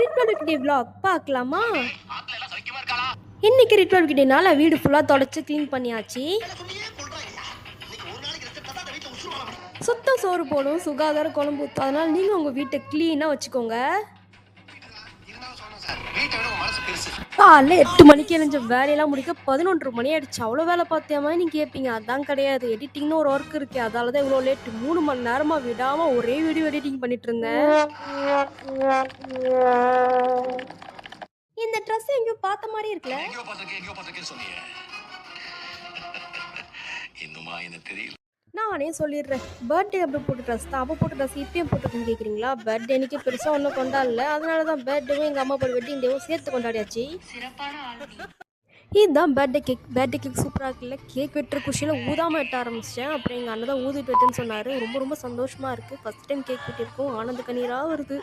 ரிட்வல்வ் டே vlog பார்க்கலாமா? இன்னைக்கு ரிட்வல்வ் டேனால வீடு ஃபுல்லாக தொடச்சி க்ளீன் பண்ணியாச்சு. சுத்தம் சோறு போடும், சுகாதார குழம்பு ஊற்றும். அதனால் நீங்கள் உங்கள் வீட்டை க்ளீனாக வச்சுக்கோங்க. காலைல 8 மணிக்கு எழுஞ்ச வேலையெல்லாம் முடிக்க 11 மணி ஆயிடுச்சு. அவ்வளோ வேலை பார்த்தியாமா நீ கேட்பீங்க. அதான் கிடையாது, எடிட்டிங்னு ஒரு ஒர்க் இருக்கு, அதால தான் இவ்வளோ லேட். 3 மணி நேரமாக விடாமல் ஒரே வீடியோ எடிட்டிங் பண்ணிட்டு இருந்தேன். இந்த ட்ரெஸ் எங்கேயோ பார்த்த மாதிரி இருக்குல்ல? நானே சொல்லிடுறேன், பர்த்டே அப்படி போட்டு ட்ரெஸ் தான். அப்போ போட்டு ட்ரெஸ் இப்பயும் போட்டுருக்குன்னு கேட்குறீங்களா? பர்த்டே அன்றைக்கி பெருசாக ஒன்றும் கொண்டாடல, அதனால தான் பர்த்டேவும் எங்கள் அம்மா போய் வெட்டிங் டேவும் சேர்த்து கொண்டாடியாச்சு. இதுதான் பர்த்டே கேக். பர்த்டே கேக் சூப்பராக இருக்குல்ல? கேக் வெட்டுற குஷியில் ஊதாமல் வெட்ட ஆரம்பிச்சிட்டேன். அப்புறம் எங்கள் அண்ணன் தான் ஊதிட்டு வெட்டுன்னு சொன்னார். ரொம்ப ரொம்ப சந்தோஷமாக இருக்குது. ஃபஸ்ட் டைம் கேக் வெட்டியிருக்கோம், ஆனந்த கண்ணீராக வருது.